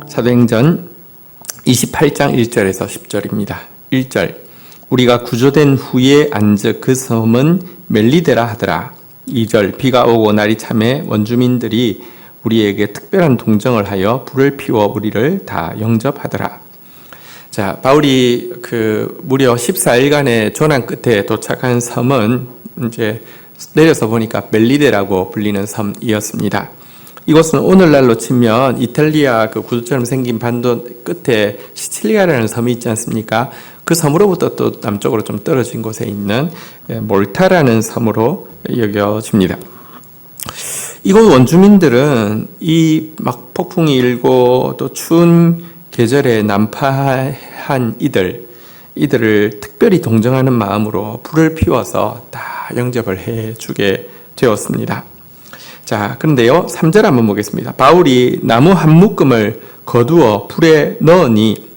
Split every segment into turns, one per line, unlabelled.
사도행전 28장 1절에서 10절입니다. 1절 우리가 구조된 후에 안즉 그 섬은 멜리데라 하더라. 2절 비가 오고 날이 참에 원주민들이 우리에게 특별한 동정을 하여 불을 피워 우리를 다 영접하더라. 자, 바울이 무려 14일간의 조난 끝에 도착한 섬은 이제 내려서 보니까 멜리데라고 불리는 섬이었습니다. 이곳은 오늘날로 치면 이탈리아 구두처럼 생긴 반도 끝에 시칠리아라는 섬이 있지 않습니까? 그 섬으로부터 또 남쪽으로 좀 떨어진 곳에 있는 몰타라는 섬으로 여겨집니다. 이곳 원주민들은 이 막 폭풍이 일고 또 추운 계절에 난파한 이들을 특별히 동정하는 마음으로 불을 피워서 다 영접을 해주게 되었습니다. 자, 그런데요, 3절 한번 보겠습니다. 바울이 나무 한 묶음을 거두어 불에 넣으니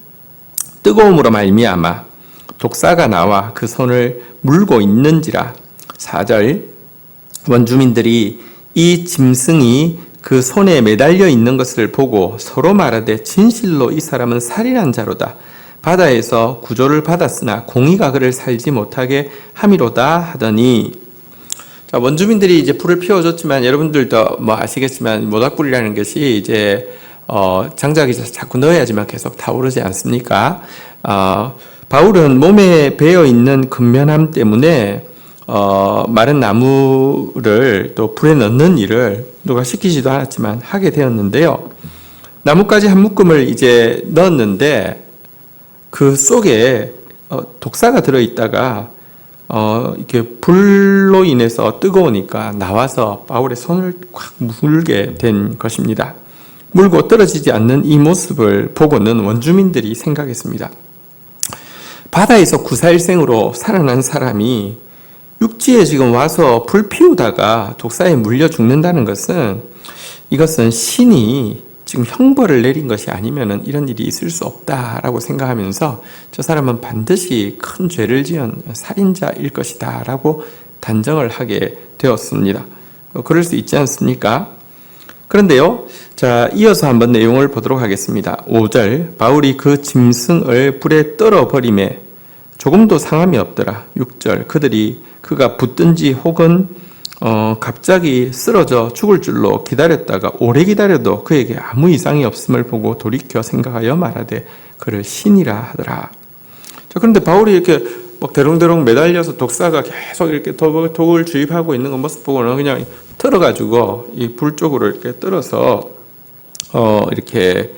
뜨거움으로 말미암아 독사가 나와 그 손을 물고 있는지라. 4절 원주민들이 이 짐승이 그 손에 매달려 있는 것을 보고 서로 말하되 진실로 이 사람은 살인한 자로다. 바다에서 구조를 받았으나 공의가 그를 살지 못하게 함이로다 하더니. 자, 원주민들이 이제 불을 피워줬지만 여러분들도 아시겠지만 모닥불이라는 것이 이제 장작이 자꾸 넣어야지만 계속 타오르지 않습니까? 바울은 몸에 배어 있는 근면함 때문에 마른 나무를 또 불에 넣는 일을 누가 시키지도 않았지만 하게 되었는데요. 나뭇가지 한 묶음을 이제 넣었는데 그 속에 독사가 들어있다가 이렇게 불로 인해서 뜨거우니까 나와서 바울의 손을 확 물게 된 것입니다. 물고 떨어지지 않는 이 모습을 보고는 원주민들이 생각했습니다. 바다에서 구사일생으로 살아난 사람이 육지에 지금 와서 불 피우다가 독사에 물려 죽는다는 것은 이것은 신이 지금 형벌을 내린 것이 아니면 이런 일이 있을 수 없다라고 생각하면서 저 사람은 반드시 큰 죄를 지은 살인자일 것이다 라고 단정을 하게 되었습니다. 그럴 수 있지 않습니까? 그런데요, 자, 이어서 한번 내용을 보도록 하겠습니다. 5절 바울이 그 짐승을 불에 떨어버리매 조금도 상함이 없더라. 6절 그가 붙든지 혹은 갑자기 쓰러져 죽을 줄로 기다렸다가 오래 기다려도 그에게 아무 이상이 없음을 보고 돌이켜 생각하여 말하되 그를 신이라 하더라. 자, 그런데 바울이 이렇게 막 대롱대롱 매달려서 독사가 계속 이렇게 독을 주입하고 있는 그 모습 보고는 그냥 떨어가지고 이 불 쪽으로 이렇게 떨어서 이렇게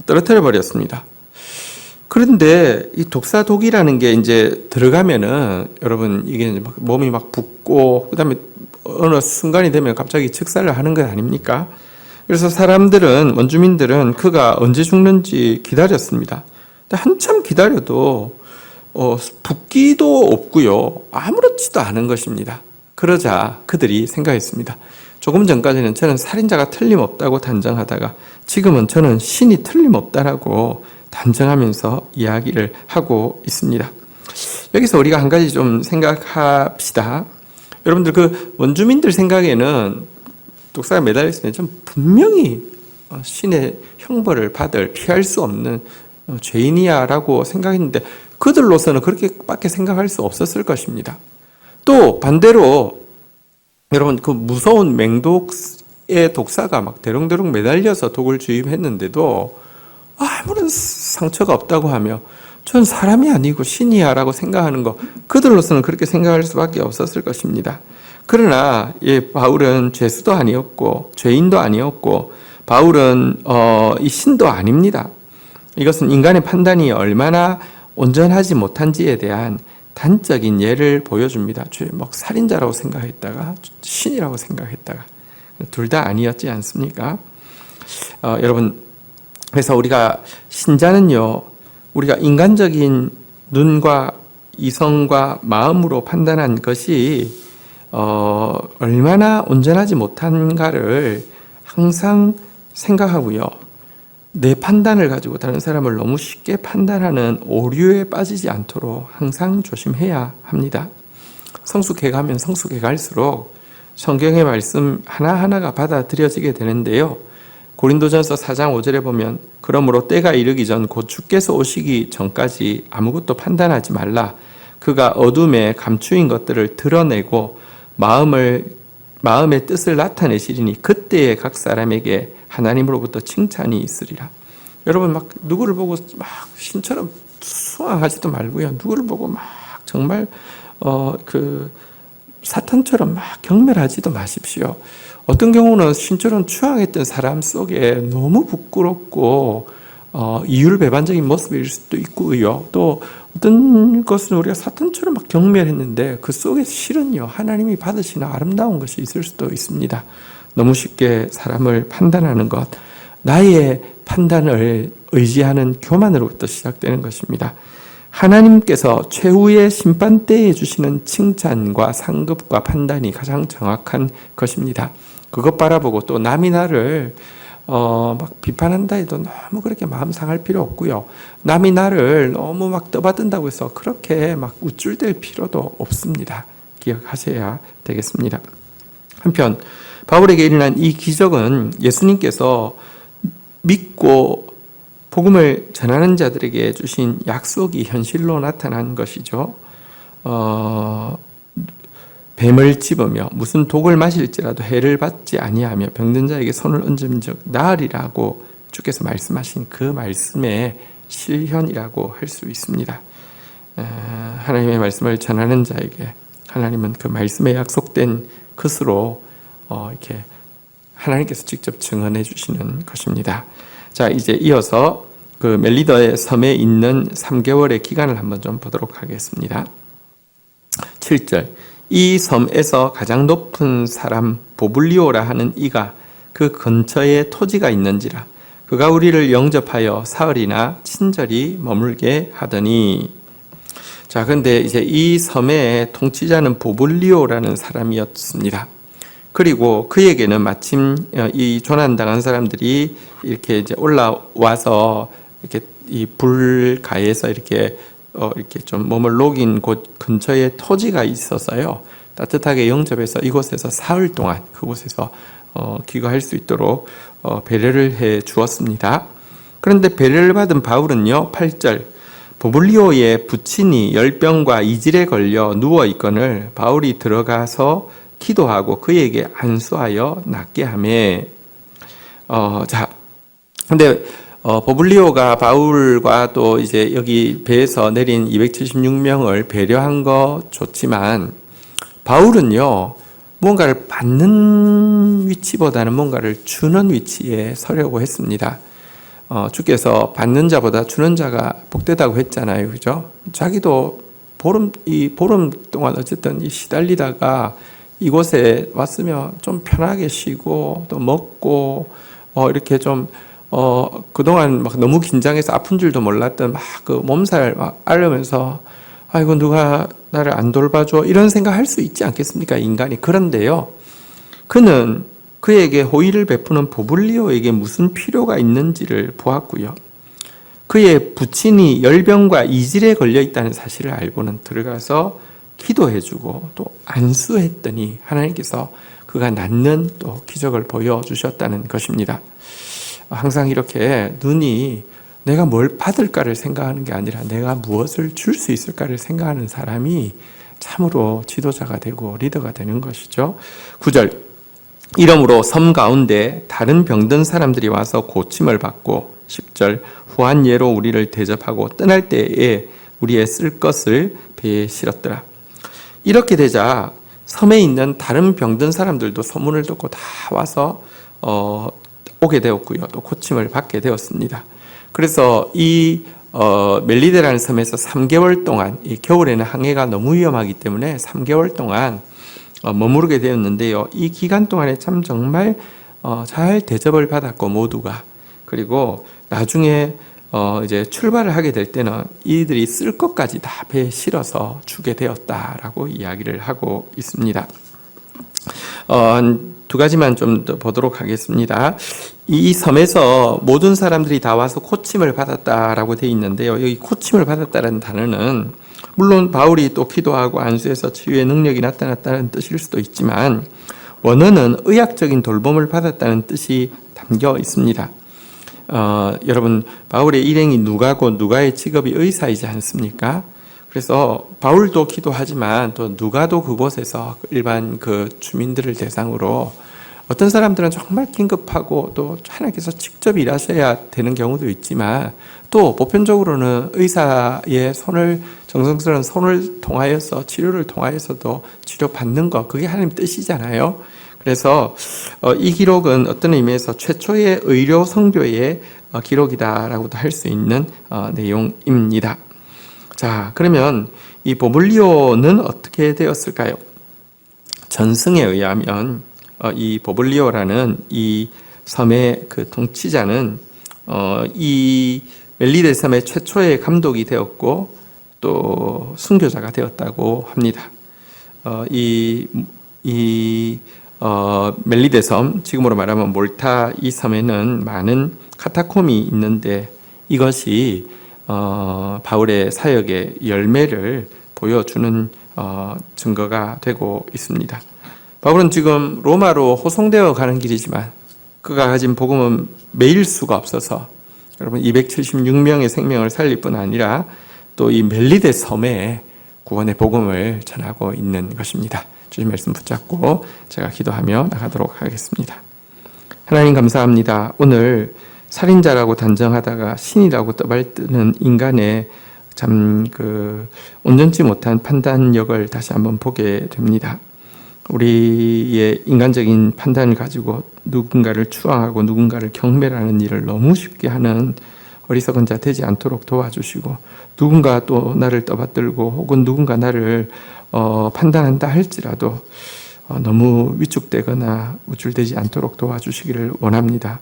떨어뜨려 버렸습니다. 그런데 이 독사독이라는 게 이제 들어가면은 여러분 이게 막 몸이 막 붓고 그다음에 어느 순간이 되면 갑자기 즉사를 하는 것 아닙니까? 그래서 원주민들은 그가 언제 죽는지 기다렸습니다. 근데 한참 기다려도 붓기도 없고요. 아무렇지도 않은 것입니다. 그러자 그들이 생각했습니다. 조금 전까지는 저는 살인자가 틀림없다고 단정하다가 지금은 저는 신이 틀림없다라고 단정하면서 이야기를 하고 있습니다. 여기서 우리가 한 가지 좀 생각합시다. 여러분들 그 원주민들 생각에는 독사가 매달려 있으면 좀 분명히 신의 형벌을 피할 수 없는 죄인이야라고 생각했는데 그들로서는 그렇게밖에 생각할 수 없었을 것입니다. 또 반대로 여러분 그 무서운 맹독의 독사가 막 대롱대롱 매달려서 독을 주입했는데도 아무런 상처가 없다고 하며 전 사람이 아니고 신이야 라고 생각하는 거 그들로서는 그렇게 생각할 수밖에 없었을 것입니다. 그러나 바울은 죄수도 아니었고 죄인도 아니었고 바울은 이 신도 아닙니다. 이것은 인간의 판단이 얼마나 온전하지 못한지에 대한 단적인 예를 보여줍니다. 살인자라고 생각했다가 신이라고 생각했다가 둘 다 아니었지 않습니까? 여러분 그래서 우리가 신자는요, 우리가 인간적인 눈과 이성과 마음으로 판단한 것이 얼마나 온전하지 못한가를 항상 생각하고요. 내 판단을 가지고 다른 사람을 너무 쉽게 판단하는 오류에 빠지지 않도록 항상 조심해야 합니다. 성숙해 가면 성숙해 갈수록 성경의 말씀 하나하나가 받아들여지게 되는데요. 고린도전서 4장 5절에 보면 그러므로 때가 이르기 전 곧 주께서 오시기 전까지 아무것도 판단하지 말라. 그가 어둠에 감추인 것들을 드러내고 마음의 뜻을 나타내시리니 그때에 각 사람에게 하나님으로부터 칭찬이 있으리라. 여러분 막 누구를 보고 막 신처럼 수상하지도 말고요. 누구를 보고 막 정말 사탄처럼 막 경멸하지도 마십시오. 어떤 경우는 신처럼 추앙했던 사람 속에 너무 부끄럽고 이율배반적인 모습일 수도 있고요. 또 어떤 것은 우리가 사탄처럼 막 경멸했는데 그 속에 실은요 하나님이 받으시는 아름다운 것이 있을 수도 있습니다. 너무 쉽게 사람을 판단하는 것, 나의 판단을 의지하는 교만으로부터 시작되는 것입니다. 하나님께서 최후의 심판 때에 주시는 칭찬과 상급과 판단이 가장 정확한 것입니다. 그것 바라보고 또 남이 나를 막 비판한다 해도 너무 그렇게 마음 상할 필요 없고요. 남이 나를 너무 막 떠받든다고 해서 그렇게 막 우쭐댈 필요도 없습니다. 기억하셔야 되겠습니다. 한편 바울에게 일어난 이 기적은 예수님께서 믿고 복음을 전하는 자들에게 주신 약속이 현실로 나타난 것이죠. 뱀을 집으며 무슨 독을 마실지라도 해를 받지 아니하며 병든 자에게 손을 얹은 즉 나으리라고 주께서 말씀하신 그 말씀의 실현이라고 할 수 있습니다. 하나님의 말씀을 전하는 자에게 하나님은 그 말씀에 약속된 것으로 이렇게 하나님께서 직접 증언해 주시는 것입니다. 자, 이제 이어서 그 멜리더의 섬에 있는 3개월의 기간을 한번 좀 보도록 하겠습니다. 7절. 이 섬에서 가장 높은 사람 보블리오라 하는 이가 그 근처에 토지가 있는지라 그가 우리를 영접하여 사흘이나 친절히 머물게 하더니. 자, 근데 이제 이 섬의 통치자는 보블리오라는 사람이었습니다. 그리고 그에게는 마침 이 조난당한 사람들이 이렇게 이제 올라와서 이렇게 이 불가에서 이렇게 좀 몸을 녹인 곳 근처에 토지가 있어서요. 따뜻하게 영접해서 이곳에서 사흘 동안 그곳에서 귀가할 수 있도록 배려를 해 주었습니다. 그런데 배려를 받은 바울은요. 8절 보블리오의 부친이 열병과 이질에 걸려 누워 있거늘 바울이 들어가서 기도하고 그에게 안수하여 낫게 하매. 자, 근데 보블리오가 바울과 또 이제 여기 배에서 내린 276명을 배려한 거 좋지만 바울은요 뭔가를 받는 위치보다는 뭔가를 주는 위치에 서려고 했습니다. 주께서 받는 자보다 주는 자가 복되다고 했잖아요, 그죠? 자기도 보름 동안 어쨌든 시달리다가 이곳에 왔으면 좀 편하게 쉬고 또 먹고 이렇게 좀 그동안 막 너무 긴장해서 아픈 줄도 몰랐던 막 그 몸살 막 앓으면서 아이고 누가 나를 안 돌봐줘 이런 생각 할 수 있지 않겠습니까 인간이. 그런데요 그는 그에게 호의를 베푸는 보블리오에게 무슨 필요가 있는지를 보았고요. 그의 부친이 열병과 이질에 걸려 있다는 사실을 알고는 들어가서 기도해주고 또 안수했더니 하나님께서 그가 낫는 또 기적을 보여주셨다는 것입니다. 항상 이렇게 눈이 내가 뭘 받을까를 생각하는 게 아니라 내가 무엇을 줄 수 있을까를 생각하는 사람이 참으로 지도자가 되고 리더가 되는 것이죠. 9절 이러므로 섬 가운데 다른 병든 사람들이 와서 고침을 받고 10절 후한 예로 우리를 대접하고 떠날 때에 우리의 쓸 것을 배에 실었더라. 이렇게 되자 섬에 있는 다른 병든 사람들도 소문을 듣고 다 와서 오게 되었고요. 또 고침을 받게 되었습니다. 그래서 이 멜리데라는 섬에서 3개월 동안 이 겨울에는 항해가 너무 위험하기 때문에 3개월 동안 머무르게 되었는데요. 이 기간 동안에 참 정말 잘 대접을 받았고 모두가. 그리고 나중에 이제 출발을 하게 될 때는 이들이 쓸 것까지 다 배에 실어서 주게 되었다라고 이야기를 하고 있습니다. 두 가지만 좀 더 보도록 하겠습니다. 이 섬에서 모든 사람들이 다 와서 고침을 받았다라고 되어 있는데요. 여기 고침을 받았다는 단어는 물론 바울이 또 기도하고 안수해서 치유의 능력이 나타났다는 뜻일 수도 있지만 원어는 의학적인 돌봄을 받았다는 뜻이 담겨 있습니다. 여러분, 바울의 일행이 누가고 누가의 직업이 의사이지 않습니까? 그래서 바울도 기도하지만 또 누가도 그곳에서 일반 그 주민들을 대상으로 어떤 사람들은 정말 긴급하고 또 하나님께서 직접 일하셔야 되는 경우도 있지만 또 보편적으로는 의사의 정성스러운 손을 통하여서 치료를 통하여서도 치료받는 것, 그게 하나님 뜻이잖아요. 그래서 이 기록은 어떤 의미에서 최초의 의료 성교의 기록이다라고도 할 수 있는 내용입니다. 자, 그러면 이 보블리오는 어떻게 되었을까요? 전승에 의하면 이 보블리오라는 이 섬의 그 통치자는 이 멜리데 섬의 최초의 감독이 되었고 또 순교자가 되었다고 합니다. 멜리데 섬, 지금으로 말하면 몰타 이 섬에는 많은 카타콤이 있는데 이것이 바울의 사역의 열매를 보여주는 증거가 되고 있습니다. 바울은 지금 로마로 호송되어 가는 길이지만 그가 가진 복음은 매일 수가 없어서 여러분 276명의 생명을 살릴 뿐 아니라 또 이 멜리데 섬에 구원의 복음을 전하고 있는 것입니다. 주님 말씀 붙잡고 제가 기도하며 나가도록 하겠습니다. 하나님 감사합니다. 오늘 살인자라고 단정하다가 신이라고 떠발뜨는 인간의 참 온전치 못한 판단력을 다시 한번 보게 됩니다. 우리의 인간적인 판단을 가지고 누군가를 추앙하고 누군가를 경멸하는 일을 너무 쉽게 하는 어리석은 자 되지 않도록 도와주시고 누군가 또 나를 떠받들고 혹은 누군가 나를 판단한다 할지라도 너무 위축되거나 우쭐대지 않도록 도와주시기를 원합니다.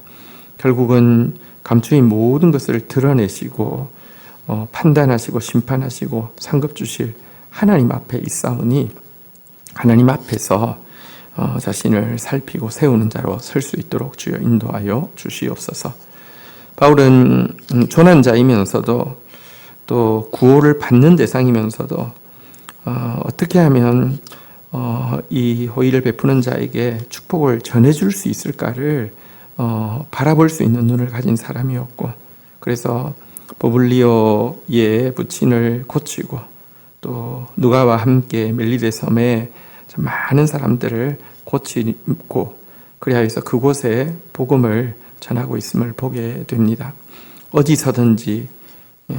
결국은 감추인 모든 것을 드러내시고 판단하시고 심판하시고 상급 주실 하나님 앞에 있사오니 하나님 앞에서 자신을 살피고 세우는 자로 설 수 있도록 주여 인도하여 주시옵소서. 바울은 조난자이면서도 또 구호를 받는 대상이면서도 어떻게 하면 이 호의를 베푸는 자에게 축복을 전해줄 수 있을까를 바라볼 수 있는 눈을 가진 사람이었고 그래서 보블리오의 부친을 고치고 또 누가와 함께 멜리데 섬에 많은 사람들을 고치고 그리하여서 그곳에 복음을 전하고 있음을 보게 됩니다. 어디서든지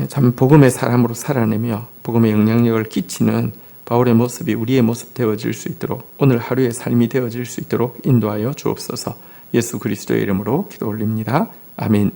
참 복음의 사람으로 살아내며 복음의 영향력을 끼치는 바울의 모습이 우리의 모습 되어질 수 있도록 오늘 하루의 삶이 되어질 수 있도록 인도하여 주옵소서. 예수 그리스도의 이름으로 기도 올립니다. 아멘.